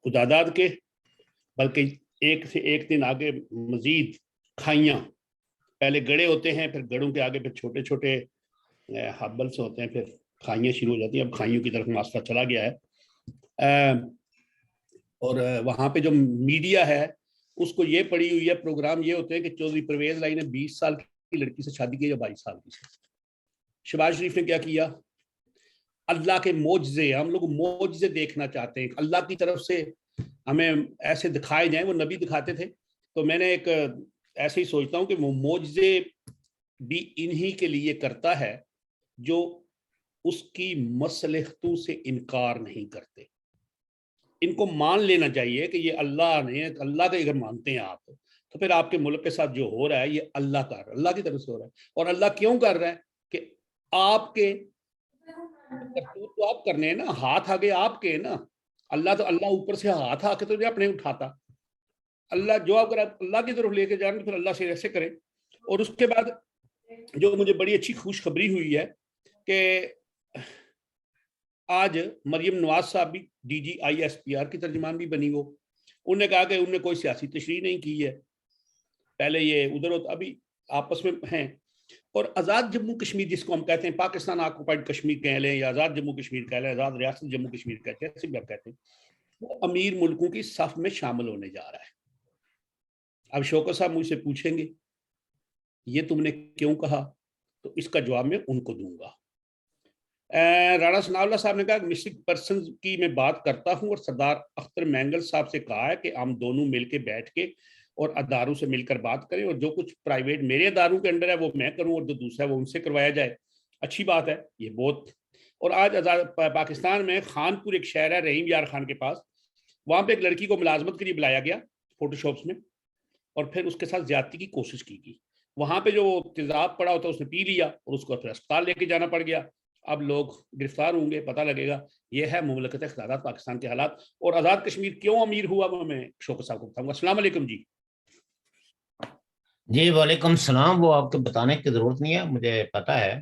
خداداد کے، بلکہ ایک سے ایک دن آگے مزید کھائیاں، پہلے گڑے ہوتے ہیں، پھر گڑوں کے آگے پھر چھوٹے چھوٹے ہبلس ہوتے ہیں، پھر کھائیاں شروع ہو جاتی ہیں. اب کھائیوں کی طرف معاشرہ چلا گیا ہے. اور وہاں پہ جو میڈیا ہے اس کو یہ پڑی ہوئی ہے، پروگرام یہ ہوتے ہیں کہ چودھری پرویز لائی نے 20 سال کی لڑکی سے شادی کی یا 22 سال کی سے. شہباز شریف نے کیا کیا؟ اللہ کے معجزے، ہم لوگ معجزے دیکھنا چاہتے ہیں، اللہ کی طرف سے ہمیں ایسے دکھائے جائیں. وہ نبی دکھاتے تھے، تو میں نے ایک ایسے ہی سوچتا ہوں کہ وہ معجزے بھی انہی کے لیے کرتا ہے جو اس کی مصلحتوں سے انکار نہیں کرتے. ان کو مان لینا چاہیے کہ یہ اللہ نے، اللہ کا اگر مانتے ہیں آپ تو پھر آپ کے ملک کے ساتھ جو ہو رہا ہے یہ اللہ کا، اللہ کی طرف سے ہو رہا ہے. اور اللہ کیوں کر رہا ہے؟ کہ آپ کے تو آپ کرنے ہیں نا، ہاتھ آگے آپ کے نا. اللہ تو اللہ اوپر سے ہاتھ آ کے تو اپنے اٹھاتا. اللہ جو اگر آپ اللہ کی طرف لے کے جائیں پھر اللہ سے ایسے کریں. اور اس کے بعد جو مجھے بڑی اچھی خوشخبری ہوئی ہے کہ آج مریم نواز صاحب بھی D G I S P R کی ترجمان بھی بنی. وہ انہوں نے کہا کہ انہوں نے کوئی سیاسی تشریح نہیں کی ہے، پہلے یہ ادھر ہوتا، ابھی آپس میں ہیں. اور آزاد جموں کشمیر جس کو ہم کہتے ہیں، پاکستان آکوپائڈ کشمیر کہہ لیں یا آزاد جموں کشمیر کہہ لیں، آزاد ریاست جموں کشمیر کہتے ہیں، ایسے بھی آپ کہتے ہیں، وہ امیر ملکوں کی صف میں شامل ہونے جا رہا ہے. اب شوکت صاحب مجھ سے پوچھیں گے یہ تم نے کیوں کہا، تو اس کا جواب میں ان کو دوں گا. رانا ثناء اللہ صاحب نے کہا کہ مسنگ پرسنز کی میں بات کرتا ہوں، اور سردار اختر مینگل صاحب سے کہا ہے کہ ہم دونوں مل کے بیٹھ کے اور اداروں سے مل کر بات کریں، اور جو کچھ پرائیویٹ میرے اداروں کے انڈر ہے وہ میں کروں، اور جو دوسرا ہے وہ ان سے کروایا جائے. اچھی بات ہے یہ بہت. اور آج پاکستان میں خانپور ایک شہر ہے رحیم یار خان کے پاس، وہاں پہ ایک لڑکی کو ملازمت کے لیے بلایا گیا فوٹو شاپس میں، اور پھر اس کے ساتھ زیادتی کی کوشش کی گئی. وہاں پہ جو تیزاب پڑا ہوتا ہے اس نے پی لیا اور اس کو پھر اسپتال لے کے جانا پڑ گیا. اب لوگ گرفتار ہوں گے، پتہ لگے گا. یہ ہے مملکت اقتصادات پاکستان کے حالات. اور آزاد کشمیر کیوں امیر ہوا وہ میں شوکت صاحب کو بتاؤں گا. السلام علیکم جی. جی وعلیکم السلام. وہ آپ کو بتانے کی ضرورت نہیں ہے، مجھے پتا ہے،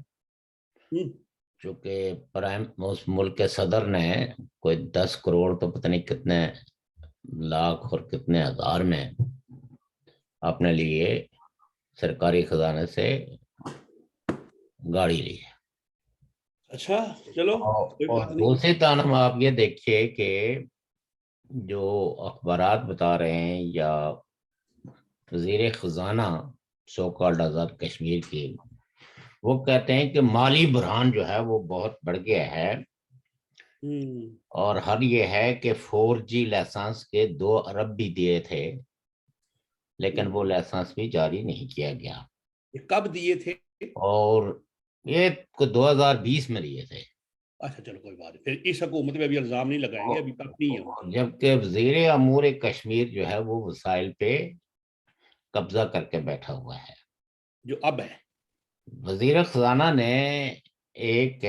چونکہ پرائم اس ملک کے صدر نے کوئی 10 کروڑ تو پتہ نہیں کتنے لاکھ اور کتنے ہزار میں اپنے لیے سرکاری خزانے سے گاڑی لی ہے. اچھا چلو کوئی اور بات نہیں. دوسری طرف آپ یہ دیکھیے کہ جو اخبارات بتا رہے ہیں یا وزیر خزانہ سو کالڈ آزاد کشمیر کی، وہ کہتے ہیں کہ مالی بحران جو ہے وہ بہت بڑھ گیا ہے، اور ہر یہ ہے کہ 4G لائسنس کے 2 ارب بھی دیے تھے، لیکن وہ لائسنس بھی جاری نہیں کیا گیا. کب دیے تھے؟ اور یہ 2020 میں دیے تھے. اچھا چلو کوئی بات نہیں، پھر اس حکومت میں ابھی الزام نہیں لگائیں گے، ابھی تک نہیں ہے. جبکہ وزیر امور کشمیر جو ہے وہ وسائل پہ قبضہ کر کے بیٹھا ہوا ہے جو اب ہے. وزیر خزانہ نے ایک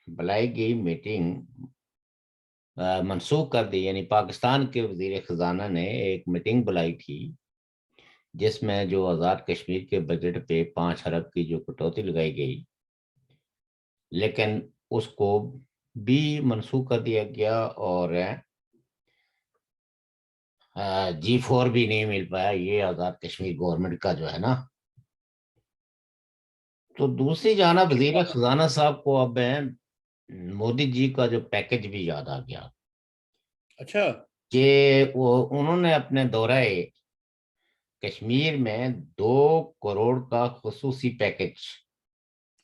بلائی گئی میٹنگ منسوخ کر دی، یعنی پاکستان کے وزیر خزانہ نے ایک میٹنگ بلائی تھی جس میں جو آزاد کشمیر کے بجٹ پہ 5 ارب کی جو کٹوتی لگائی گئی، لیکن اس کو بھی منسوخ کر دیا گیا، اور G4 بھی نہیں مل پایا. یہ آزاد کشمیر گورنمنٹ کا جو ہے نا. تو دوسری جانب وزیر خزانہ صاحب کو اب مودی جی کا جو پیکج بھی یاد آ گیا. اچھا. کہ انہوں نے اپنے دورہ کشمیر میں 2 کروڑ کا خصوصی پیکج،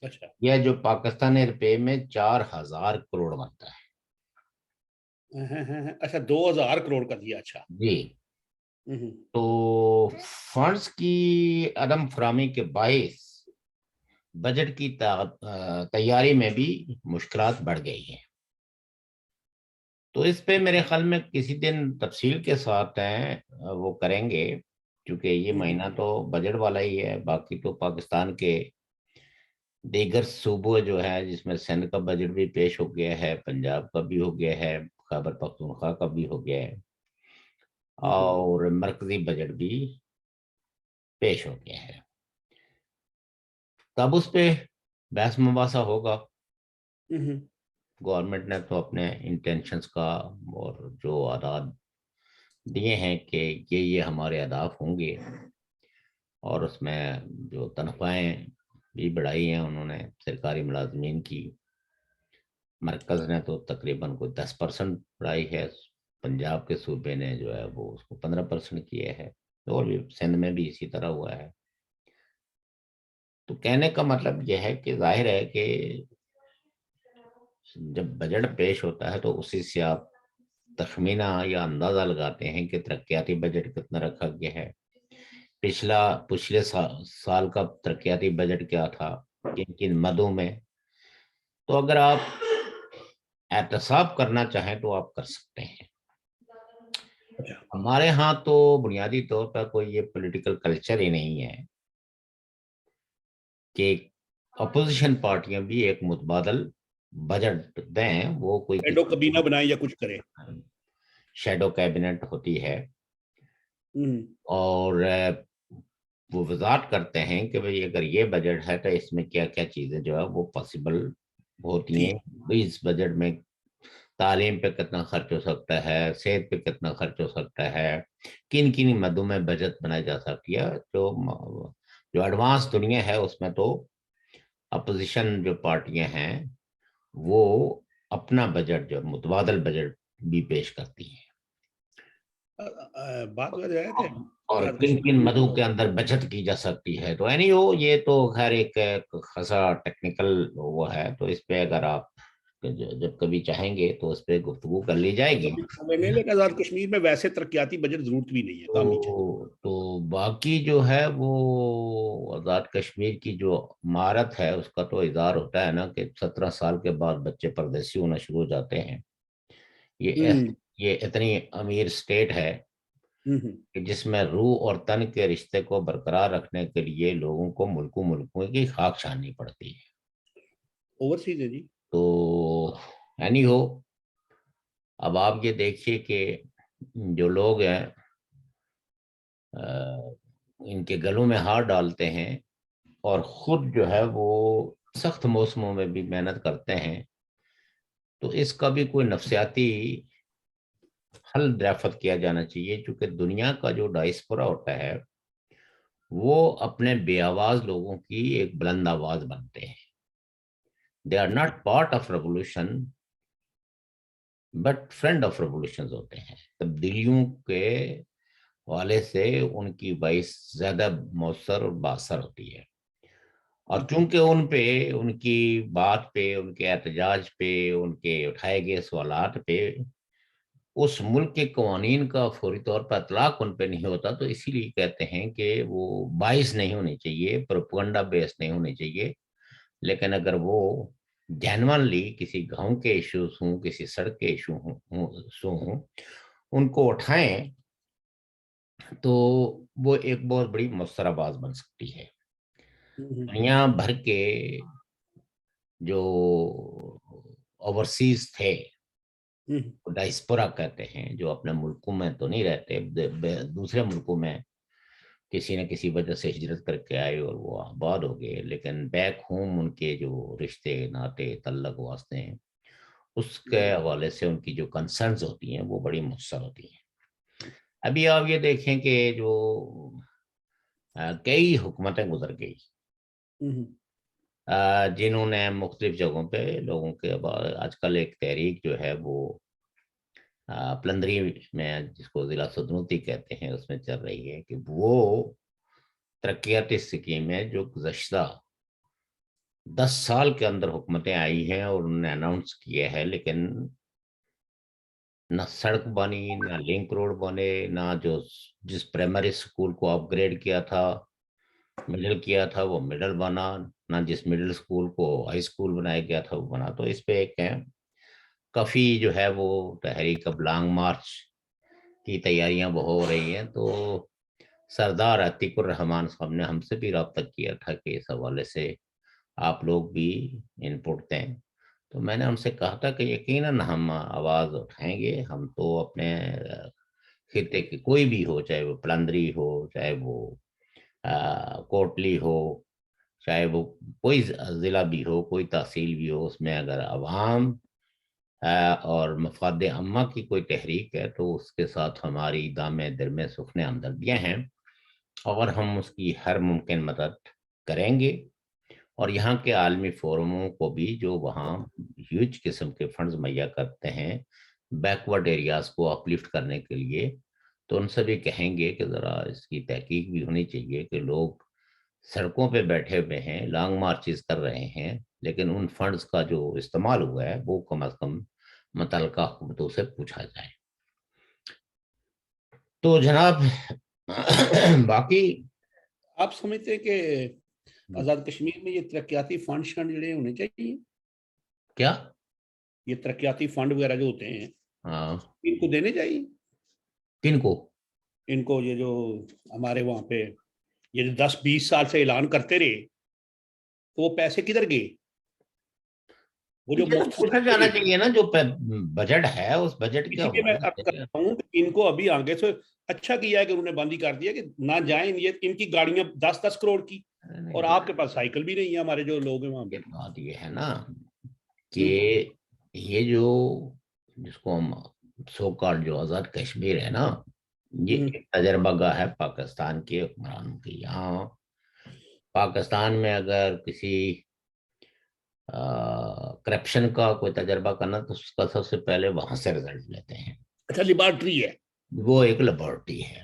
اچھا یہ جو پاکستانی روپے میں 4000 کروڑ بنتا ہے. اچھا 2000 کروڑ کا دیا. اچھا جی. تو فنڈز کی عدم فراہمی کے باعث بجٹ کی تیاری میں بھی مشکلات بڑھ گئی ہیں. تو اس پہ میرے خیال میں کسی دن تفصیل کے ساتھ وہ کریں گے، کیونکہ یہ مہینہ تو بجٹ والا ہی ہے. باقی تو پاکستان کے دیگر صوبوں جو ہے جس میں سندھ کا بجٹ بھی پیش ہو گیا ہے، پنجاب کا بھی ہو گیا ہے، خیبر پختونخوا کا بھی ہو گیا ہے، اور مرکزی بجٹ بھی پیش ہو گیا ہے. تب اس پہ بحث مباحثہ ہوگا. گورنمنٹ نے تو اپنے انٹینشنز کا اور جو اعداد دیے ہیں کہ یہ ہمارے اہداف ہوں گے، اور اس میں جو تنخواہیں بھی بڑھائی ہیں انہوں نے سرکاری ملازمین کی، مرکز نے تو تقریباً کوئی 10% بڑھائی ہے، پنجاب کے صوبے نے جو ہے وہ اس کو 15% کیا ہے، اور بھی سندھ میں بھی اسی طرح ہوا ہے۔ تو کہنے کا مطلب یہ ہے کہ ظاہر ہے کہ جب بجٹ پیش ہوتا ہے تو اسی سے آپ تخمینہ یا اندازہ لگاتے ہیں کہ ترقیاتی بجٹ کتنا رکھا گیا ہے، پچھلے سال کا ترقیاتی بجٹ کیا تھا، کن کن مدوں میں۔ تو اگر آپ احتساب کرنا چاہیں تو آپ کر سکتے ہیں۔ اچھا، ہمارے ہاں تو بنیادی طور پر کوئی یہ پولیٹیکل کلچر ہی نہیں ہے کہ اپوزیشن پارٹیاں بھی ایک متبادل بجٹ دیں، وہ کوئی ایڈو کبینہ بنائیں یا کچھ کریں۔ شیڈو کیبنٹ ہوتی ہے، اور وہ وضاحت کرتے ہیں کہ بھئی اگر یہ بجٹ ہے تو اس میں کیا کیا چیزیں جو ہے وہ پاسبل ہوتی ہیں، اس بجٹ میں تعلیم پہ کتنا خرچ ہو سکتا ہے، صحت پہ کتنا خرچ ہو سکتا ہے، کن کن مدوں میں بجٹ بنائی جا سکتی ہے۔ جو ایڈوانس دنیا ہے اس میں تو اپوزیشن جو پارٹیاں ہیں وہ اپنا بجٹ جو متبادل بجٹ بھی پیش کرتی ہیں، بات ہو جائے کہ اور کن کن مدوں کے اندر بچت کی جا سکتی ہے۔ تو اینی ہو، یہ تو خیر ایک خاصا ٹیکنیکل وہ ہے، تو اس پہ اگر آپ جب کبھی چاہیں گے تو اس پہ گفتگو کر لی جائے گی۔ لیکن آزاد کشمیر میں ویسے ترقیاتی بجٹ ضرورت بھی نہیں ہے، کام نہیں چلے۔ تو باقی جو ہے وہ آزاد کشمیر کی جو مہارت ہے اس کا تو اظہار ہوتا ہے نا کہ 17 سال کے بعد بچے پردیسی ہونا شروع ہو جاتے ہیں۔ یہ اتنی امیر سٹیٹ ہے کہ جس میں روح اور تن کے رشتے کو برقرار رکھنے کے لیے لوگوں کو ملکوں کی خاک چھاننی پڑتی ہے۔ اوورسیز ہے جی۔ تو اینی ہو، اب آپ یہ دیکھیے کہ جو لوگ ہیں ان کے گلوں میں ہار ڈالتے ہیں اور خود جو ہے وہ سخت موسموں میں بھی محنت کرتے ہیں، تو اس کا بھی کوئی نفسیاتی حل دریافت کیا جانا چاہیے، چونکہ دنیا کا جو ڈائسپورا ہوتا ہے وہ اپنے بے آواز لوگوں کی ایک بلند آواز بنتے ہیں۔ They are not part of revolution but friend of revolution ہوتے ہیں۔ تبدیلیوں کے والے سے ان کی وائس زیادہ مؤثر اور باثر ہوتی ہے، اور چونکہ ان پہ، ان کی بات پہ، ان کے احتجاج پہ، ان کے اٹھائے گئے سوالات پہ اس ملک کے قوانین کا فوری طور پر اطلاق ان پہ نہیں ہوتا، تو اسی لیے کہتے ہیں کہ وہ باعث نہیں ہونی چاہیے، پروپیگنڈا بیس نہیں ہونی چاہیے۔ لیکن اگر وہ جینوئنلی کسی گاؤں کے ایشوز ہوں، کسی سڑک کے ایشو ہوں، ان کو اٹھائیں تو وہ ایک بہت بڑی مؤثر آواز بن سکتی ہے۔ دنیا بھر کے جو اوورسیز تھے، ڈائسپورا کہتے ہیں، جو اپنے ملکوں میں تو نہیں رہتے، دوسرے ملکوں میں کسی نہ کسی وجہ سے ہجرت کر کے آئے اور وہ آباد ہو گئے، لیکن بیک ہوم ان کے جو رشتے ناطے تعلق واسطے ہیں اس کے حوالے سے ان کی جو کنسرنز ہوتی ہیں وہ بڑی مؤثر ہوتی ہیں۔ ابھی آپ یہ دیکھیں کہ جو کئی حکومتیں گزر گئی جنہوں نے مختلف جگہوں پہ لوگوں کے، آج کل ایک تحریک جو ہے وہ پلندری میں جس کو ضلع سدنوتی کہتے ہیں اس میں چل رہی ہے، کہ وہ ترقیاتی اسکیمیں جو گزشتہ 10 سال کے اندر حکومتیں آئی ہیں اور انہوں نے اناؤنس کیا ہے، لیکن نہ سڑک بنی، نہ لنک روڈ بنے، نہ جس پرائمری اسکول کو اپ گریڈ کیا تھا، مڈل کیا تھا وہ مڈل بنا، نہ جس مڈل اسکول کو ہائی اسکول بنایا گیا تھا وہ بنا۔ تو اس پہ ایک کافی جو ہے وہ تحریک اب لانگ مارچ کی تیاریاں وہ ہو رہی ہیں۔ تو سردار عتیق الرحمان صاحب نے ہم سے بھی رابطہ کیا تھا کہ اس حوالے سے آپ لوگ بھی ان پٹ دیں، تو میں نے ان سے کہا تھا کہ یقیناً ہم آواز اٹھائیں گے، ہم تو اپنے خطے کی کوئی بھی ہو، چاہے وہ پلندری ہو، چاہے وہ کوٹلی ہو، چاہے وہ کوئی ضلع بھی ہو، کوئی تحصیل بھی ہو، اس میں اگر عوام اور مفاد عامہ کی کوئی تحریک ہے تو اس کے ساتھ ہماری دام دل میں سکھنے ہمدردیاں ہیں، اور ہم اس کی ہر ممکن مدد کریں گے، اور یہاں کے عالمی فورموں کو بھی جو وہاں ہیوج قسم کے فنڈز مہیا کرتے ہیں بیکورڈ ایریاز کو اپلفٹ کرنے کے لیے، تو ان سے بھی کہیں گے کہ ذرا اس کی تحقیق بھی ہونی چاہیے کہ لوگ سڑکوں پہ بیٹھے ہوئے ہیں، لانگ مارچز کر رہے ہیں، لیکن ان فنڈز کا جو استعمال ہوا ہے وہ کم از کم متعلقہ حکومتوں سے پوچھا جائے۔ تو جناب باقی آپ سمجھتے ہیں کہ آزاد کشمیر میں یہ ترقیاتی فنڈ شنڈ جڑے ہونے چاہیے؟ کیا یہ ترقیاتی فنڈ وغیرہ جو ہوتے ہیں ہاں ان کو دینے چاہیے؟ کن کو؟ ان کو یہ جو ہمارے وہاں پہ یہ جو 10-20 سال سے اعلان کرتے رہے تو وہ پیسے کدھر گئے؟ وہ جو یہ تو مفت پوچھا جانا چاہیے نا، جو بجٹ ہے اس بجٹ کے اسی لیے میں حوالے اب سے۔ کرتا ہوں کہ ان کو ابھی آگے سے اچھا کیا ہے کہ انہوں نے بند ہی کر دیا کہ نہ جائیں، یہ ان کی گاڑیاں 10-10 کروڑ کی، اور آپ کے پاس سائیکل بھی نہیں ہے ہمارے جو لوگ ہیں وہاں پہ۔ بات یہ ہے نا کہ یہ جو جس کو ہم سو کالڈ جو آزاد کشمیر ہے نا، یہ ایک تجربہ گاہ ہے پاکستان کے حکمرانوں کی۔ یہاں پاکستان میں اگر کسی کرپشن کا کوئی تجربہ کرنا تو اس کا سب سے پہلے وہاں سے رزلٹ لیتے ہیں۔ اچھا، لیبارٹری ہے۔ وہ ایک لیبارٹری ہے۔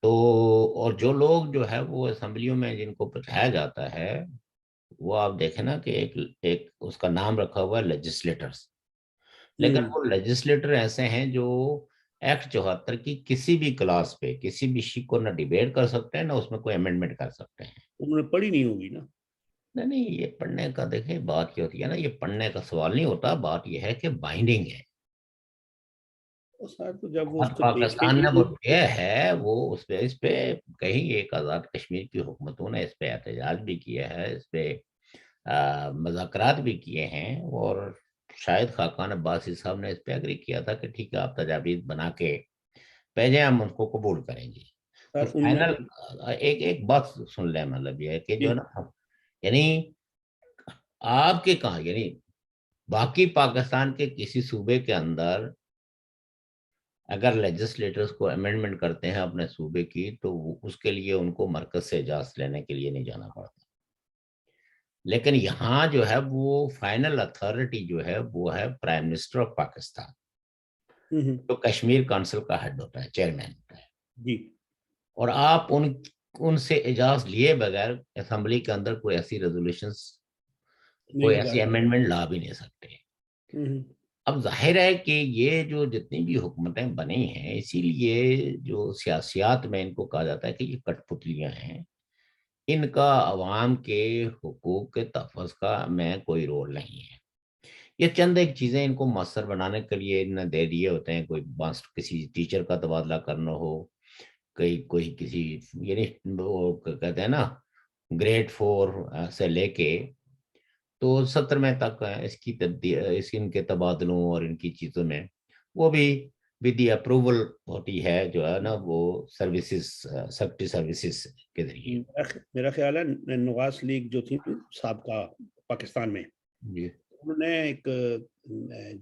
تو اور جو لوگ جو ہے وہ اسمبلیوں میں جن کو بٹھایا جاتا ہے، وہ آپ دیکھیں نا کہ ایک اس کا نام رکھا ہوا ہے لیجسلیٹرز، لیکن وہ لیجسلیٹر ایسے ہیں جو ایکٹ 74 کی کسی بھی کلاس پہ کسی بھی ایشو کو نہ ڈیبیٹ کر سکتے ہیں، نہ اس میں کوئی امینڈمنٹ کر سکتے ہیں۔ انہوں نے پڑھی نہیں ہوگی نا؟ نہیں، یہ پڑھنے کا دیکھیں بات یہ ہوتی ہے نا، یہ پڑھنے کا سوال نہیں ہوتا، بات یہ ہے کہ بائنڈنگ ہے۔ تو جب وہ اس کو دیکھیں پاکستان گی نے وہ کیا ہے وہ اس پہ کہیں ایک آزاد کشمیر کی حکومتوں نے اس پہ احتجاج بھی کیا ہے، اس پہ مذاکرات بھی کیے ہیں، اور شاید خاقان عباسی صاحب نے اس پہ اگری کیا تھا کہ ٹھیک ہے آپ تجاویز بنا کے بھیجیں، ہم ان کو قبول کریں گے۔ تو ان میں فائنل ایک بات سن لیں، مطلب یہ ہے کہ جو ہے نا، یعنی آپ کے کہاں، یعنی باقی پاکستان کے کسی صوبے کے اندر اگر لیجسلیٹرز کو امینڈمنٹ کرتے ہیں اپنے صوبے کی، تو اس کے لیے ان کو مرکز سے اجازت لینے کے لیے نہیں جانا پڑتا، لیکن یہاں جو ہے وہ فائنل اتھارٹی جو ہے وہ ہے پرائم منسٹر آف پاکستان، جو کشمیر کونسل کا ہیڈ ہوتا ہے، چیئرمین ہوتا ہے جی، اور آپ ان سے اجازت لیے بغیر اسمبلی کے اندر کوئی ایسی ریزولوشنز، کوئی ایسی امینڈمنٹ لا بھی نہیں سکتے۔ اب ظاہر ہے کہ یہ جو جتنی بھی حکومتیں بنی ہیں، اسی لیے جو سیاسیات میں ان کو کہا جاتا ہے کہ یہ کٹ پتلیاں ہیں، ان کا عوام کے حقوق کے تحفظ کا میں کوئی رول نہیں ہے۔ یہ چند ایک چیزیں ان کو مؤثر بنانے کے لیے انہیں دے دیے ہوتے ہیں، کوئی کسی ٹیچر کا تبادلہ کرنا ہو، کوئی کسی، یعنی وہ کہتے ہیں نا گریڈ 4 سے لے کے تو 70 تک اس کی ان کے تبادلوں اور ان کی چیزوں میں وہ بھی ود دی اپروول ہوتی ہے، جو ہے نا وہ سروسز، سیکٹری سروسز کے ذریعے۔ میرا خیال ہے نواز لیگ جو تھی سابقہ پاکستان میں، جی، انہوں نے ایک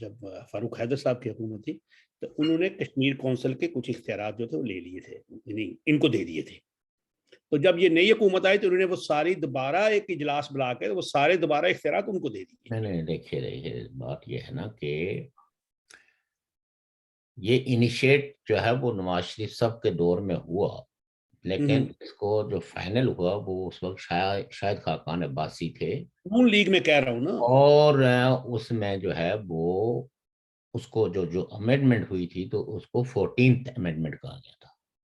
جب فاروق حیدر صاحب کی حکومت تھی تو انہوں نے کشمیر کونسل کے کچھ اختیارات جو تھے وہ لے لیے تھے، یعنی ان کو دے دیے تھے۔ تو جب یہ نئی حکومت آئی تو انہوں نے وہ ساری دوبارہ ایک اجلاس بلا کے وہ سارے دوبارہ اختیارات ان کو دے دیے۔ نہیں، دیکھیے بات یہ ہے نا کہ یہ انیشیٹ جو ہے وہ نواز شریف صاحب کے دور میں ہوا، لیکن اس کو جو فائنل ہوا وہ اس وقت شاید خاقان عباسی تھے، نون لیگ میں کہہ رہا ہوں نا۔ اور اس میں جو ہے وہ اس کو جو امینڈمنٹ ہوئی تھی تو اس کو 14th امینڈمنٹ کہا گیا تھا،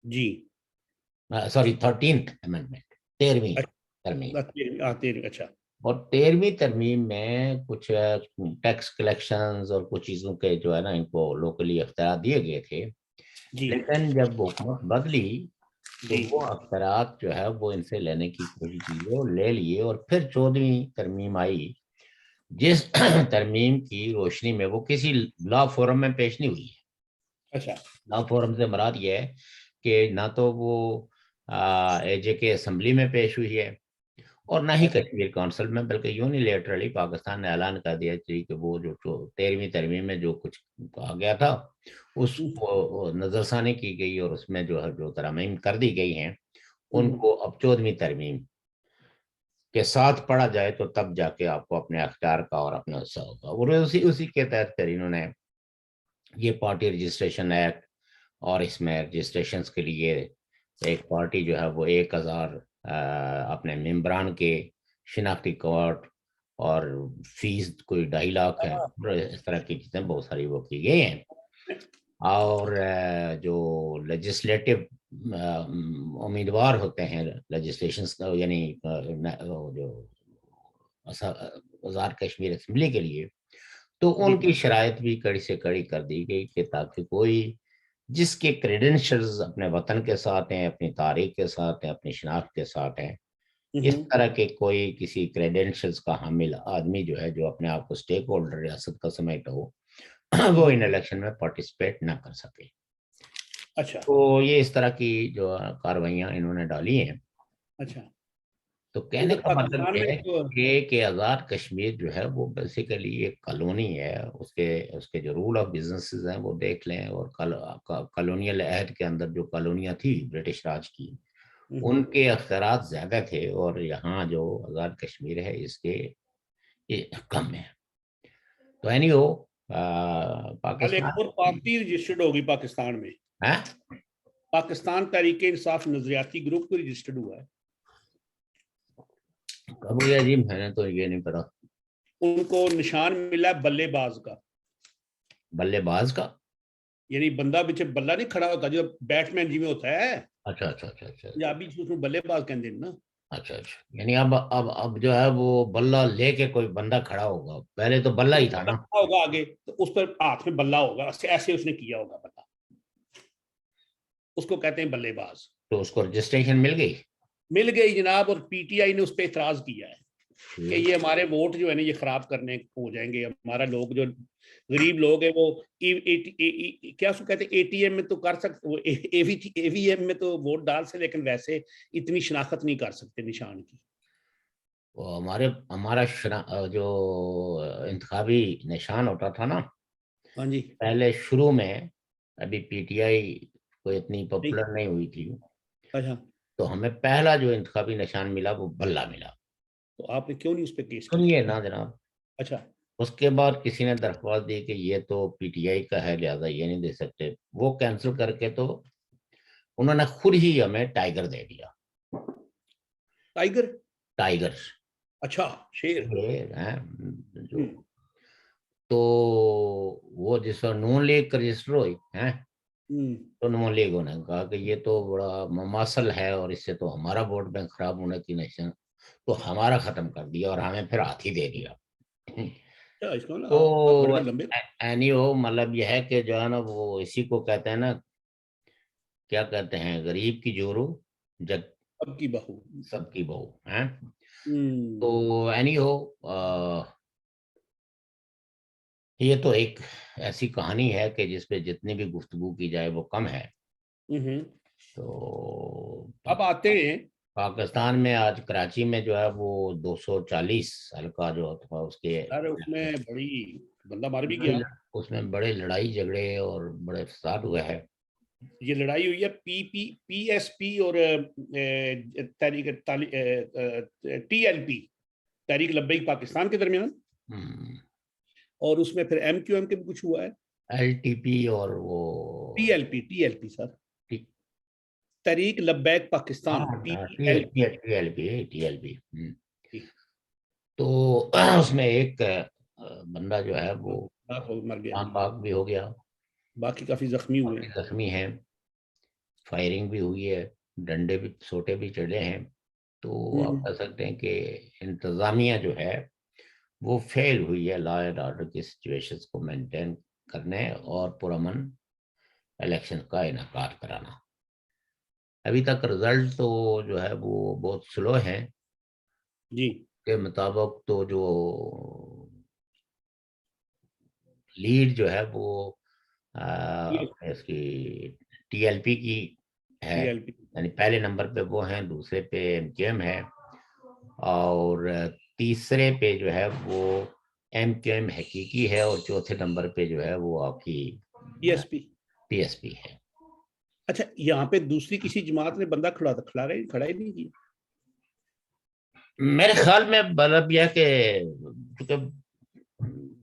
جی، سوری 13th امینڈمنٹ، 13ویں ترمیم۔ اچھا، اور 13ویں ترمیم میں کچھ ٹیکس کلیکشنز اور کچھ چیزوں کے جو ہے نا ان کو لوکلی اختیارات دیے گئے تھے، جی لیکن جب حکومت بدلی تو جی وہ اختیارات جو ہے وہ ان سے لینے کی کوشش کی اور لے لیے، اور پھر 14ویں ترمیم آئی، جس ترمیم کی روشنی میں وہ کسی لا فورم میں پیش نہیں ہوئی ہے۔ اچھا، لا فورم سے مراد یہ ہے کہ نہ تو وہ اے جے کے اسمبلی میں پیش ہوئی ہے، اور نہ ہی اچھا کشمیر کونسل میں، بلکہ یونیلیٹرلی پاکستان نے اعلان کر دیا تھی کہ وہ جو 13ویں ترمیم میں جو کچھ کہا گیا تھا اس کو نظر ثانی کی گئی، اور اس میں جو ہے جو ترامیم کر دی گئی ہیں ان کو اب 14ویں ترمیم کے ساتھ پڑھا جائے تو تب جا کے آپ کو اپنے اختیار کا اور اپنا حصہ ہوگا۔ اور اسی کے تحت پھر انہوں نے یہ پارٹی رجسٹریشن ایکٹ، اور اس میں رجسٹریشنز کے لیے ایک پارٹی جو ہے وہ 1000 اپنے ممبران کے شناختی کارڈ اور فیس کوئی 2.5 لاکھ ہے، اس طرح کی چیزیں بہت ساری وہ کی گئی ہیں۔ اور جو لیجسلیٹو امیدوار ہوتے ہیں لیجسلیشنز یعنی جو وزار کشمیر اسمبلی کے لیے، تو ان کی شرائط بھی کڑی سے کڑی کر دی گئی کہ تاکہ کوئی جس کے کریڈنشلز اپنے وطن کے ساتھ ہیں، اپنی تاریخ کے ساتھ ہیں، اپنی شناخت کے ساتھ ہیں، اس طرح کے کوئی کسی کریڈنشلز کا حامل آدمی جو ہے جو اپنے آپ کو سٹیک ہولڈر ریاست کا سمجھتا ہو وہ ان الیکشن میں پارٹیسپیٹ نہ کر سکے۔ اچھا تو یہ اس طرح کی جو کاروائیاں انہوں نے ڈالی ہیں۔ اچھا تو کہنے ادھر کا مطلب پاکستان یہ میں ہے تو کہ آزاد کشمیر جو ہے وہ بیسیکلی ایک کالونی ہے، اس کے جو رول آف بزنسز ہیں وہ دیکھ لیں، اور کالونیل عہد کے اندر جو کالونیاں تھی برٹش راج کی ان کے اختیارات زیادہ تھے، اور یہاں جو آزاد کشمیر ہے اس کے کم ہے۔ تو اینی ہو کل ایک پاکستان اور پارٹی رجسٹرڈ ہوگی پاکستان میں، پاکستان تحریک انصاف نظریاتی گروپ کو رجسٹرڈ ہوا ہے۔ کب ہوئی جی؟ میں نے تو یہ نہیں پتا۔ ان کو نشان ملا ہے بلے باز کا۔ بلے باز کا؟ یعنی بندہ پیچھے بلہ نہیں کھڑا ہوتا جو بیٹ مین جی میں ہوتا ہے، اچھا اچھا اچھا اچھا پنجابی اس میں بلے باز کہتے ہیں نا۔ اچھا اچھا، یعنی اب جو ہے وہ بلہ لے کے کوئی بندہ کھڑا ہوگا، پہلے تو بلہ ہی تھا نا۔ ہوگا آگے تو اس پر ہاتھ میں بلہ ہوگا، ایسے اس نے کیا ہوگا بلہ، اس کو کہتے ہیں بلے باز۔ تو اس کو رجسٹریشن مل گئی؟ مل گئی جناب، اور پی ٹی آئی نے اس پہ اعتراض کیا ہے کہ یہ ہمارے ووٹ جو ہے نا یہ خراب کرنے ہو جائیں گے، ہمارا لوگ جو غریب لوگ ہیں وہ کیا اس کو کہتے ہیں اے ٹی ایم میں تو کر سکتے، اے وی ایم میں تو ووٹ ڈال سے، لیکن ویسے اتنی شناخت نہیں کر سکتے نشان کی۔ وہ ہمارا جو انتخابی نشان ہوتا تھا نا ہاں جی، پہلے شروع میں، ابھی پی ٹی آئی کوئی اتنی پاپولر نہیں ہوئی تھی، اچھا تو ہمیں پہلا جو انتخابی نشان ملا وہ بلہ ملا۔ تو آپ نے کیوں نہیں اس پہ کیس کیا؟ سنیے نا جناب، اچھا اس کے بعد کسی نے درخواست دی کہ یہ تو پی ٹی آئی کا ہے لہذا یہ نہیں دے سکتے، وہ کینسل کر کے تو انہوں نے خود ہی ہمیں ٹائیگر دے دیا۔ ٹائیگر؟ ٹائیگر اچھا شیر۔ جو تو وہ جس وقت نون لیگ کا رجسٹر ہوئی ہیں تو نون لیگوں نے کہا کہ یہ تو بڑا مماثل ہے، اور اس سے تو ہمارا ووٹ بینک خراب ہونے کی نشان، تو ہمارا ختم کر دیا اور ہمیں پھر ہاتھ ہی دے دیا۔ تو بڑے لمبے اینی ہو مطلب یہ ہے کہ جو ہے نا وہ اسی کو کہتے ہیں نا، کیا کہتے ہیں، غریب کی جورو جگ سب کی بہو۔ سب کی بہو ہیں۔ تو اینی ہو یہ تو ایک ایسی کہانی ہے کہ جس پہ جتنی بھی گفتگو کی جائے وہ کم ہے۔ تو اب آتے ہیں پاکستان میں آج کراچی میں جو ہے وہ 240 حلقہ جو تھا اس کے اس میں بڑی بندہ مار بھی گیا، اس میں بڑے لڑائی جھگڑے اور بڑے فساد ہوئے ہیں۔ یہ لڑائی ہوئی ہے پی ایس پی اور تحریک T L P, Tehreek Labbaik Pakistan کے درمیان، اور اس میں پھر ایم کیو ایم کے بھی کچھ ہوا ہے، ایل ٹی پی اور وہ ٹی ایل پی سر، Tehreek Labbaik Pakistan, T L P. تو اس میں ایک بندہ جو ہے وہ مر گیا، پاک بھی ہو گیا، باقی کافی زخمی ہوئے، زخمی ہیں، فائرنگ بھی ہوئی ہے، ڈنڈے بھی سوٹے بھی چڑھے ہیں۔ تو آپ کہہ سکتے ہیں کہ انتظامیہ جو ہے وہ فیل ہوئی ہے لا اینڈ آرڈر کی سچویشنز کو مینٹین کرنے اور پرامن الیکشن کا انعقاد کرانا۔ ابھی تک رزلٹ تو جو ہے وہ بہت سلو ہیں جی کے مطابق، تو جو لیڈ جو ہے وہ اس کی ٹی ایل پی کی ہے، یعنی پہلے نمبر پہ وہ ہیں، دوسرے پہ ایم کیو ایم ہے، اور تیسرے پہ جو ہے وہ MQM حقیقی ہے، اور چوتھے نمبر پہ جو ہے وہ آپ کی PSP ہے۔ اچھا، یہاں پہ دوسری کسی جماعت نے بندہ کھڑا ہی نہیں کیا؟ میرے خیال میں مطلب یہ کہ کیونکہ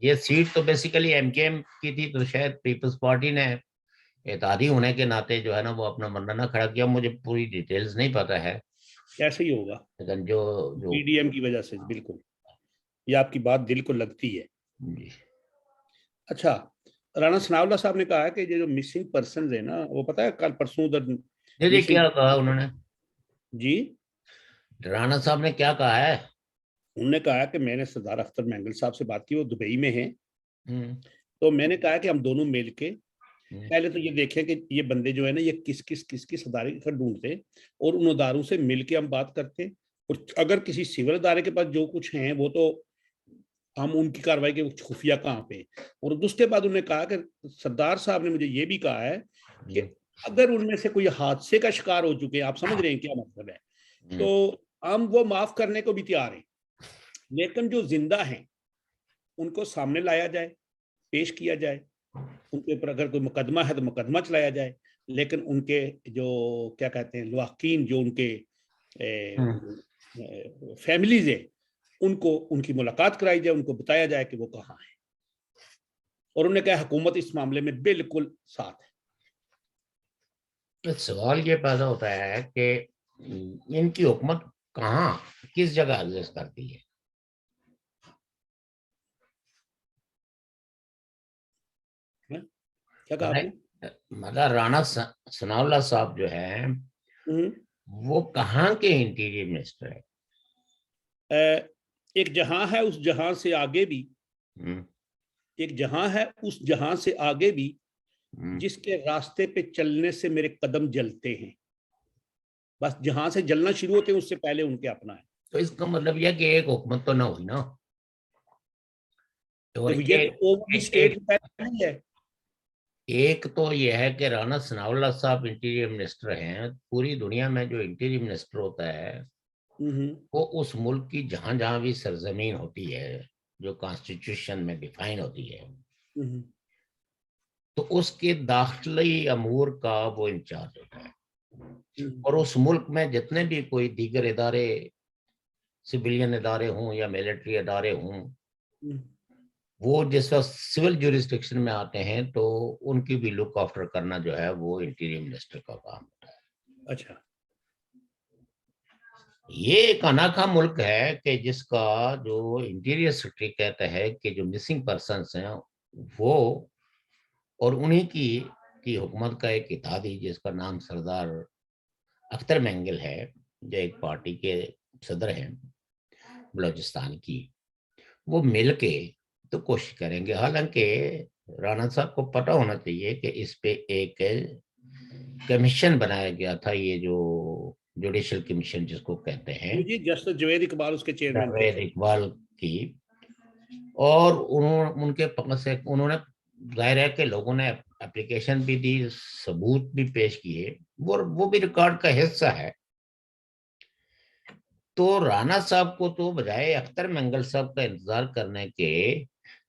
یہ سیٹ تو بیسیکلی MKM کی تھی، تو شاید پیپلز پارٹی نے اتحادی ہونے کے ناطے جو ہے نا وہ اپنا منڈنا کھڑا کیا۔ مجھے پوری ڈیٹیلز نہیں پتا ہے، کیسے ہی ہوگا، لیکن جو PDM کی وجہ سے۔ بالکل، یہ آپ کی بات دل کو لگتی ہے۔ جی۔ اچھا، رانا ثناء اللہ صاحب نے کہا ہے کہ جو مسنگ پرسنز ہیں نا، وہ پتہ ہے کل پرسوں ادھر جی کیا کہا انہوں نے؟ جی، رانا صاحب نے کیا کہا ہے؟ انہوں نے کہا کہ میں نے سردار اختر مینگل صاحب سے بات کی، وہ دبئی میں ہیں، تو میں نے کہا کہ ہم دونوں مل کے پہلے تو یہ دیکھیں کہ یہ بندے جو ہے نا یہ کس کس ادارے کا ڈھونڈتے، اور ان اداروں سے مل کے ہم بات کرتے، اور اگر کسی سول ادارے کے پاس جو کچھ ہیں وہ تو ہم ان کی کاروائی کے خفیہ کہاں پہ۔ اور اس کے بعد انہوں نے کہا کہ سردار صاحب نے مجھے یہ بھی کہا ہے کہ اگر ان میں سے کوئی حادثے کا شکار ہو چکے ہیں، آپ سمجھ رہے ہیں کیا مطلب ہے، تو ہم وہ معاف کرنے کو بھی تیار ہیں، لیکن جو زندہ ہیں ان کو سامنے لایا جائے، پیش کیا جائے، ان کے اوپر اگر کوئی مقدمہ ہے تو مقدمہ چلایا جائے، لیکن ان کے جو کیا کہتے ہیں لواحقین، جو ان کے فیملیز ہیں، ان کو ان کی ملاقات کرائی جائے، ان کو بتایا جائے کہ وہ کہاں ہیں، اور انہوں نے کہا حکومت اس معاملے میں بالکل ساتھ ہے۔ سوال یہ پیدا ہوتا ہے کہ ان کی حکومت کہاں، کس جگہ ایگزسٹ کرتی ہے؟ کیا کہا آپ نے؟ مطلب رانا ثناء اللہ صاحب جو ہیں وہ کہاں کے انٹیریئر منسٹر ہے؟ ایک جہاں ہے، اس جہاں سے آگے بھی ایک جہاں ہے، اس جہاں سے آگے بھی جس کے راستے پہ چلنے سے میرے قدم جلتے ہیں، بس جہاں سے جلنا شروع ہوتے ہیں اس سے پہلے ان کے اپنا ہے۔ تو اس کا مطلب یہ کہ ایک حکومت تو نہ ہوئی نا، یہ تو اوور اسٹیٹ نہیں ہے۔ ایک تو یہ ہے کہ رانا ثناء اللہ صاحب انٹیریئر منسٹر ہیں، پوری دنیا میں جو انٹیریئر منسٹر ہوتا ہے وہ اس ملک کی جہاں جہاں بھی سرزمین ہوتی ہے جو کانسٹیٹیوشن میں ڈیفائن ہوتی ہے، تو اس کے داخلی امور کا وہ انچارج ہوتا ہے، اور اس ملک میں جتنے بھی کوئی دیگر ادارے، سویلین ادارے ہوں یا ملٹری ادارے ہوں، وہ جس وقت سول جورسڈکشن میں آتے ہیں تو ان کی بھی لک آفٹر کرنا جو ہے وہ انٹیریئر منسٹر کا کام ہوتا ہے۔ اچھا، یہ ایک اناکھا ملک ہے کہ جس کا جو انٹیریئر سیکرٹری کہتا ہے کہ جو مسنگ پرسنس ہیں وہ، اور انہی کی حکومت کا ایک اتحادی جس کا نام سردار اختر مینگل ہے، جو ایک پارٹی کے صدر ہیں بلوچستان کی، وہ مل کے تو کوشش کریں گے۔ حالانکہ رانا صاحب کو پتہ ہونا چاہیے کہ اس پہ ایک کمیشن بنایا گیا تھا، یہ جو جوڈیشل کمیشن جس کو کہتے ہیں، جی جسٹس جوید اقبال اس کے چیئرمین تھے، جاوید اقبال کی، اور ان کے پاس انہوں نے ظاہر ہے کہ لوگوں نے اپلیکیشن بھی دی، ثبوت بھی پیش کیے، وہ بھی ریکارڈ کا حصہ ہے۔ تو رانا صاحب کو تو بجائے اختر مینگل صاحب کا انتظار کرنے کے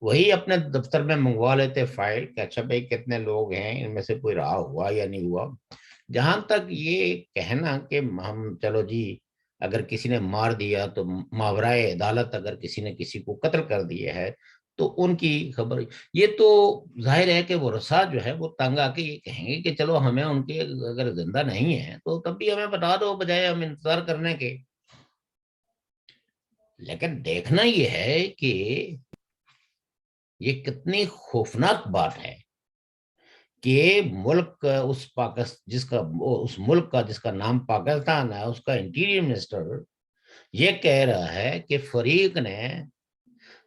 وہی اپنے دفتر میں منگوا لیتے فائل کہ اچھا بھائی کتنے لوگ ہیں، ان میں سے کوئی رہا ہوا یا نہیں ہوا۔ جہاں تک یہ کہنا کہ ہم چلو جی اگر کسی نے مار دیا تو ماورائے عدالت اگر کسی نے کسی کو قتل کر دیا ہے تو ان کی خبر، یہ تو ظاہر ہے کہ وہ رسا جو ہے وہ تنگ آ کے یہ کہیں گے کہ چلو ہمیں ان کے اگر زندہ نہیں ہیں تو تب بھی ہمیں بتا دو بجائے ہم انتظار کرنے کے۔ لیکن دیکھنا یہ ہے کہ یہ کتنی خوفناک بات ہے کہ ملک اس ملک کا جس کا نام پاکستان ہے، اس کا انٹیریئر منسٹر یہ کہہ رہا ہے کہ فریق نے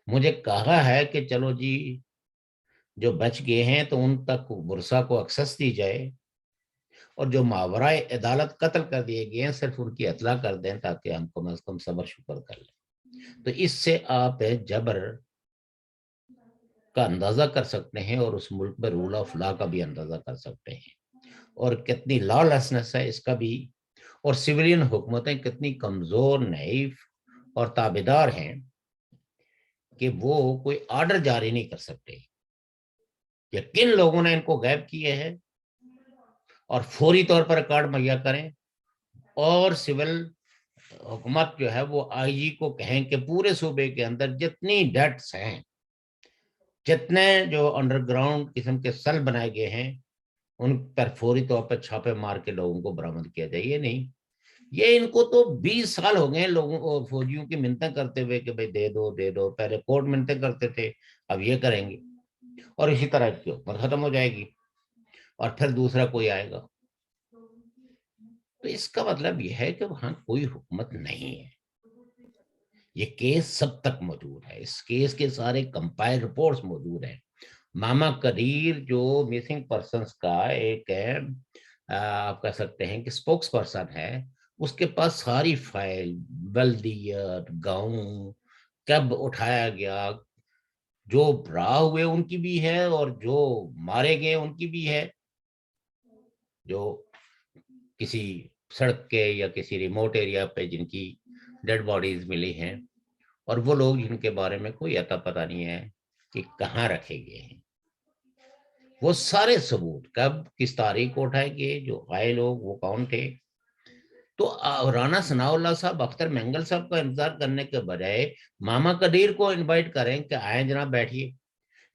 مجھے کہا ہے کہ چلو جی جو بچ گئے ہیں تو ان تک برسا کو ایکسس دی جائے، اور جو ماورائے عدالت قتل کر دیے گئے ہیں صرف ان کی اطلاع کر دیں تاکہ ہم کم از کم صبر شکر کر لیں۔ تو اس سے آپ جبر کا اندازہ کر سکتے ہیں اور اس ملک میں رول آف لا کا بھی اندازہ کر سکتے ہیں، اور کتنی لا لیسنس ہے اس کا بھی، اور سویلین حکومتیں کتنی کمزور، نائف اور تابعدار ہیں کہ وہ کوئی آرڈر جاری نہیں کر سکتے کہ کن لوگوں نے ان کو غائب کیے ہیں، اور فوری طور پر ریکارڈ مہیا کریں، اور سول حکومت جو ہے وہ آئی جی کو کہیں کہ پورے صوبے کے اندر جتنی ڈیٹس ہیں، جتنے جو انڈر گراؤنڈ قسم کے سیل بنائے گئے ہیں، ان پر فوری طور پر چھاپے مار کے لوگوں کو برآمد کیا جائے۔ یہ نہیں، یہ ان کو تو 20 سال ہو گئے لوگوں کو، فوجیوں کی منتیں کرتے ہوئے کہ بھائی دے دو دے دو، پہلے کورٹ منتیں کرتے تھے، اب یہ کریں گے، اور اسی طرح کی حکومت ختم ہو جائے گی اور پھر دوسرا کوئی آئے گا۔ تو اس کا مطلب یہ ہے کہ وہاں کوئی حکومت نہیں ہے۔ یہ کیس سب تک موجود ہے، اس کیس کے سارے کمپائل رپورٹس موجود ہیں۔ ماما قدیر جو مسنگ پرسنس کا ایک آپ کہہ سکتے ہیں کہ سپوکس پرسن ہے، اس کے پاس ساری فائل، بلدیت، گاؤں، کب اٹھایا گیا، جو راہ ہوئے ان کی بھی ہے اور جو مارے گئے ان کی بھی ہے، جو کسی سڑک کے یا کسی ریموٹ ایریا پہ جن کی ڈیڈ باڈیز ملی ہیں، اور وہ لوگ جن کے بارے میں کوئی اتا پتہ نہیں ہے کہ کہاں رکھے گئے ہیں۔ وہ سارے ثبوت کب کس تاریخ کو اٹھائے گئے، جو غائل لوگ وہ کون تھے۔ تو رانا ثناء اللہ صاحب، اختر مینگل صاحب کا انتظار کرنے کے بجائے ماما قدیر کو انوائٹ کریں کہ آئیں جناب بیٹھیے،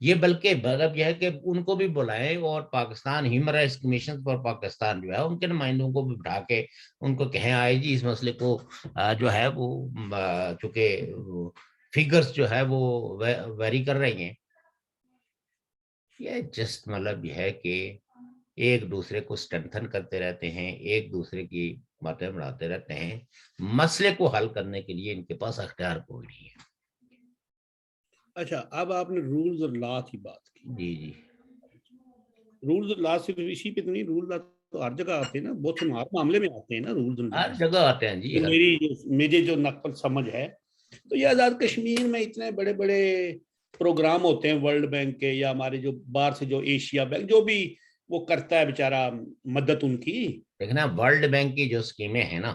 یہ بلکہ مطلب یہ ہے کہ ان کو بھی بلائیں، اور Pakistan human rights commission for Pakistan جو ہے ان کے نمائندوں کو بھی بٹھا کے ان کو کہیں آئے جی اس مسئلے کو جو ہے وہ چونکہ فگرز جو ہے وہ ویری کر رہی ہیں۔ یہ جسٹ مطلب یہ ہے کہ ایک دوسرے کو اسٹرینتھن کرتے رہتے ہیں، ایک دوسرے کی باتیں بڑھاتے رہتے ہیں، مسئلے کو حل کرنے کے لیے ان کے پاس اختیار کوئی نہیں ہے۔ اچھا، اب آپ نے رولز اور لا کی بات کی۔ جی جی، رولز اور لا صرف اسی پہ تو نہیں، رول تو ہر جگہ آتے ہیں نا، بہت سے معاملے میں آتے ہیں نا رولز اینڈ ہر لاز۔ جگہ آتے ہیں جی۔ میری جو نقل سمجھ ہے تو یہ آزاد کشمیر میں اتنے بڑے بڑے پروگرام ہوتے ہیں ورلڈ بینک کے یا ہمارے جو باہر سے جو ایشیا بینک جو بھی وہ کرتا ہے بیچارہ مدد ان کی۔ دیکھنا ورلڈ بینک کی جو اسکیمیں ہیں نا،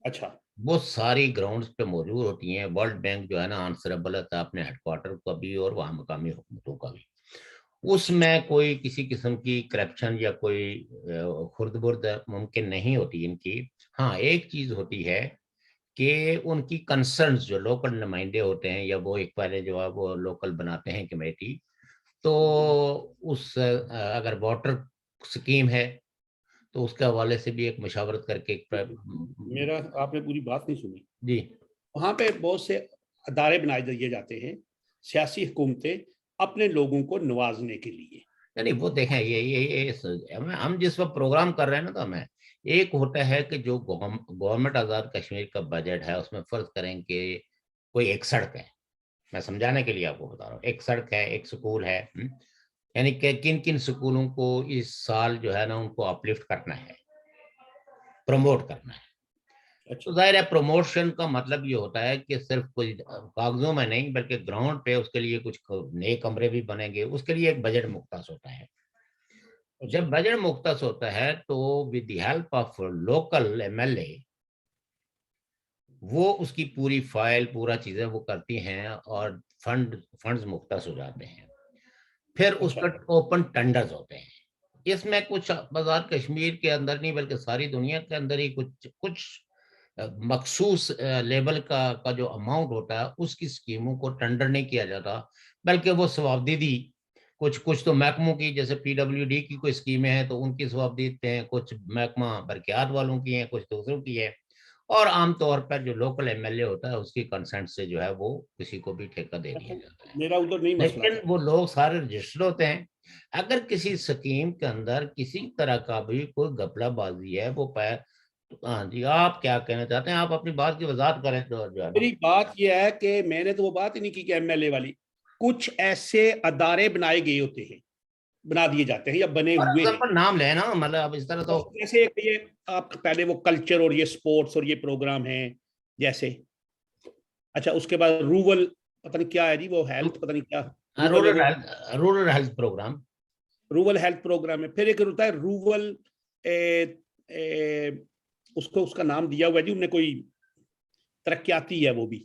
اچھا، وہ ساری گراؤنڈز پہ موجود ہوتی ہیں۔ ورلڈ بینک جو ہے نا آنسربل ہے اپنے ہیڈ کوارٹر کا بھی اور وہاں مقامی حکومتوں کا بھی۔ اس میں کوئی کسی قسم کی کرپشن یا کوئی خرد برد ممکن نہیں ہوتی ان کی۔ ہاں ایک چیز ہوتی ہے کہ ان کی کنسرنز جو لوکل نمائندے ہوتے ہیں، یا وہ ایک پہلے جو ہے وہ لوکل بناتے ہیں کمیٹی، تو اس اگر واٹر سکیم ہے تو اس کے حوالے سے بھی ایک مشاورت کر کے میرا آپ نے پوری بات نہیں سنی۔ جی، وہاں پہ بہت سے ادارے بنائے دیے جاتے ہیں، سیاسی حکومتیں اپنے لوگوں کو نوازنے کے لیے۔ یعنی وہ دیکھیں یہ ہم جس وقت پروگرام کر رہے ہیں نا، تو ہمیں ایک ہوتا ہے کہ جو گورنمنٹ آزاد کشمیر کا بجٹ ہے اس میں فرض کریں کہ کوئی ایک سڑک ہے، میں سمجھانے کے لیے آپ کو بتا رہا ہوں، ایک سڑک ہے، ایک سکول ہے، یعنی کہ کن کن سکولوں کو اس سال جو ہے نا ان کو اپلفٹ کرنا ہے، پروموٹ کرنا ہے۔ تو ظاہر ہے پروموشن کا مطلب یہ ہوتا ہے کہ صرف کوئی کاغذوں میں نہیں بلکہ گراؤنڈ پہ اس کے لیے کچھ نئے کمرے بھی بنیں گے، اس کے لیے ایک بجٹ مختص ہوتا ہے۔ جب بجٹ مختص ہوتا ہے تو with the help of local M L A وہ اس کی پوری فائل پورا چیزیں وہ کرتی ہیں اور فنڈز مختص ہو جاتے ہیں۔ پھر اس پر اوپن ٹینڈرز ہوتے ہیں۔ اس میں کچھ آزاد کشمیر کے اندر نہیں بلکہ ساری دنیا کے اندر ہی کچھ مخصوص لیبل کا جو اماؤنٹ ہوتا ہے اس کی اسکیموں کو ٹینڈر نہیں کیا جاتا، بلکہ وہ ثوابدیدی کچھ تو محکموں کی جیسے پی ڈبلیو ڈی کی کوئی اسکیمیں ہیں تو ان کی ثوابدید ہیں، کچھ محکمہ برقیات والوں کی ہیں، کچھ دوسروں کی ہے، اور عام طور پر جو لوکل ایم ایل اے ہوتا ہے اس کی کنسنٹ سے جو ہے وہ کسی کو بھی ٹھیکہ دے دیا جاتا ہے۔ میرا ادھر نہیں مسئلہ لیکن تھا۔ وہ لوگ سارے رجسٹر ہوتے ہیں۔ اگر کسی سکیم کے اندر کسی طرح کا بھی کوئی گپلا بازی ہے وہ ہاں جی، آپ کیا کہنا چاہتے ہیں؟ آپ اپنی بات کی وضاحت کریں جو ہے نا۔ میری بات یہ ہے کہ میں نے تو وہ بات ہی نہیں کی کہ ایم ایل اے والی، کچھ ایسے ادارے بنائے گئے ہوتے ہیں، بنا دیے جاتے ہیں یا بنے ہوئے ہیں، نام لے نا، مطلب اس طرح تو جیسے یہ آپ پہلے وہ کلچر اور یہ سپورٹس اور یہ پروگرام ہیں جیسے، اچھا اس کے بعد رورل پتہ نہیں کیا ہے جی، وہ ہیلتھ پتہ نہیں کیا، rural health programme, rural health programme ہے۔ پھر ایک ہوتا ہے رورل، اس کا نام دیا ہوا ہے جی انہوں نے، کوئی ترقیاتی ہے وہ بھی،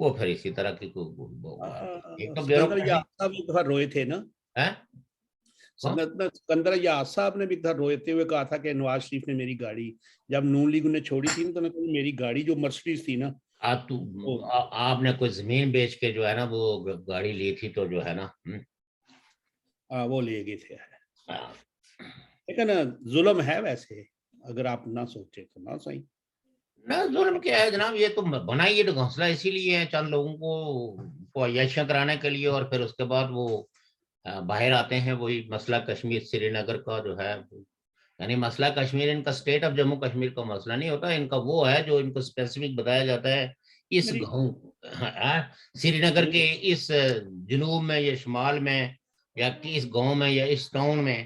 وہ پھر اسی طرح کی ایک تو سکندر بیوروکریسی یاز صاحب ایک دفعہ روئے تھے نا، ہے. کون؟ سکندر یاز صاحب نے بھی ایک دفعہ روتے ہوئے کہا تھا کہ نواز شریف نے میری گاڑی جب نون لیگ نے چھوڑی تھی نا، تو نے کہا میری گاڑی جو مرسڈیز تھی نا، آپ نے کوئی زمین بیچ کے جو ہے نا وہ گاڑی لی تھی تو جو ہے نا وہ لے گئے تھے. لیکن ظلم ہے ویسے، اگر آپ نہ سوچے تو نہ صحیح. نہ ظلم کیا ہے جناب، یہ تو بنائی ہے گھونسلہ اسی لیے ہے چند لوگوں کو عیاشیاں کرانے کے لیے، اور پھر اس کے بعد وہ باہر آتے ہیں. وہی مسئلہ کشمیر سری نگر کا جو ہے، یعنی مسئلہ کشمیر ان کا اسٹیٹ آف جموں کشمیر کا مسئلہ نہیں ہوتا، ان کا وہ ہے جو ان کو اسپیسیفک بتایا جاتا ہے اس گاؤں سری نگر کے اس جنوب میں یا شمال میں یا اس گاؤں میں یا اس ٹاؤن میں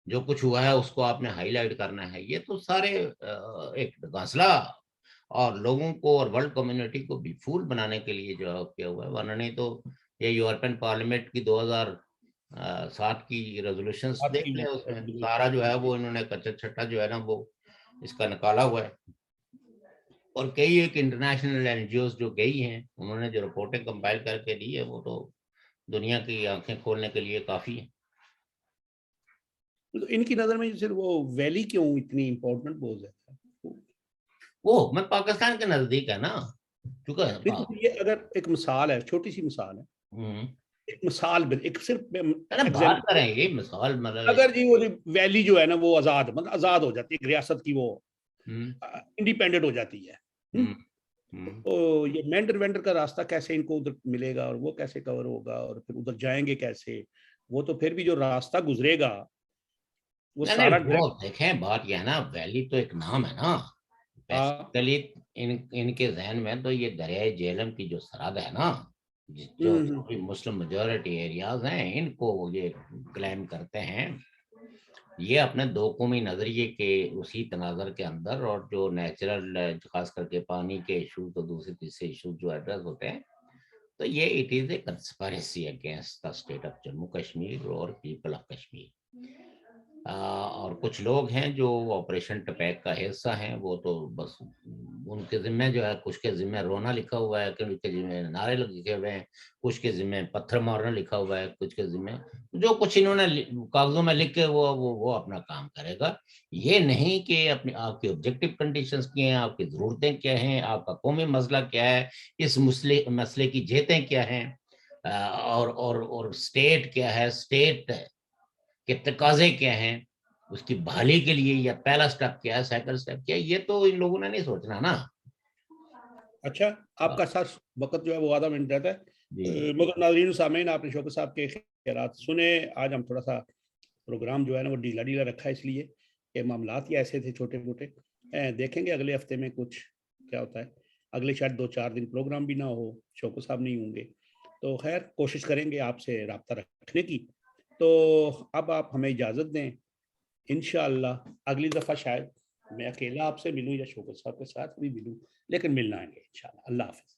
جو کچھ ہوا ہے اس کو آپ نے ہائی لائٹ کرنا ہے. یہ تو سارے ایک گھونسلہ اور لوگوں کو اور ورلڈ کمیونٹی کو بھی پھول بنانے کے لیے جو ہے کیا ہوا ہے. ورنہ نہیں تو یہ یورپین پارلیمنٹ کی 2007 کی ریزولوشنز دیکھ لیں، اس میں سارا جو ہے وہ انہوں نے کچا چھٹا جو ہے نا وہ اس کا نکالا ہوا ہے. اور کئی ایک انٹرنیشنل این جی اوز جو گئی ہیں، انہوں نے جو رپورٹیں کمپائل کر کے دی ہے وہ تو دنیا کی آنکھیں کھولنے کے لیے کافی ہے. ان کی نظر میں صرف وہ ویلی کیوں اتنی امپورٹنٹ بوز ہے؟ وہ میں پاکستان کے نزدیک ہے نا، کیونکہ یہ اگر ایک مثال ہے، چھوٹی سی مثال ہے، ایک مثال ایک صرف بات کریں گے مثال، مطلب اگر جی وہ ویلی جو ہے نا وہ آزاد، مطلب آزاد ہو جاتی ہے ریاست کی، وہ انڈیپینڈنٹ ہو جاتی ہے، تو یہ مینڈر وینڈر کا راستہ کیسے ان کو ادھر ملے گا، اور وہ کیسے کور ہوگا، اور پھر ادھر جائیں گے کیسے؟ وہ تو پھر بھی جو راستہ گزرے گا وہ سارا دیکھیں بات یہ ہے نا، ویلی تو ایک نام ہے نا بیسیکلی. ان کے ذہن میں تو یہ دریائے جہلم کی جو سرحد ہے نا، جو مسلم میجورٹی ایریاز ہیں، ان کو یہ کلیم کرتے ہیں. یہ اپنے دو قومی نظریے کے اسی تناظر کے اندر، اور جو نیچرل خاص کر کے پانی کے ایشو تو دوسرے تیسرے ایشو جو ایڈریس ہوتے ہیں، تو یہ it is a conspiracy against the state of Jammu Kashmir اور پیپل آف کشمیر. اور کچھ لوگ ہیں جو آپریشن ٹپیک کا حصہ ہیں، وہ تو بس ان کے ذمہ جو ہے، کچھ کے ذمہ رونا لکھا ہوا ہے، کچھ کے ذمہ نعرے لکھے ہوئے ہیں، کچھ کے ذمہ پتھر مارنا لکھا ہوا ہے، کچھ کے ذمہ جو کچھ انہوں نے کاغذوں میں لکھ کے وہ اپنا کام کرے گا. یہ نہیں کہ اپنی آپ کی آبجیکٹو کنڈیشنز کیا ہیں، آپ کی ضرورتیں کیا ہیں، آپ کا قومی مسئلہ کیا ہے، اس مسئلے کی جیتیں کیا ہیں، اور اسٹیٹ کیا ہے، اسٹیٹ کے تقاضے کیا ہیں، اس کی بحالی کے لیے یا پہلا سٹیپ کیا ہے، سیکنڈ سٹیپ کیا ہے. یہ تو ان لوگوں نے نہیں سوچنا نا. اچھا، آپ کا ساتھ وقت جو ہے وہ آدھا منٹ رہتا ہے، مگر ناظرین سامعین آپ نے شوکت صاحب کے خیالات سنے. آج ہم تھوڑا سا پروگرام جو ہے نا وہ ڈھیلا ڈھیلا رکھا ہے، اس لیے کہ معاملات ہی ایسے تھے چھوٹے موٹے. دیکھیں گے اگلے ہفتے میں کچھ کیا ہوتا ہے. اگلے شاید 2-4 دن پروگرام بھی نہ ہو، شوکت صاحب نہیں ہوں گے، تو خیر کوشش کریں گے آپ سے رابطہ رکھنے کی. تو اب آپ ہمیں اجازت دیں، انشاءاللہ اگلی دفعہ شاید میں اکیلا آپ سے ملوں یا شوکت صاحب کے ساتھ بھی ملوں، لیکن ملنا ہے انشاءاللہ. اللہ حافظ.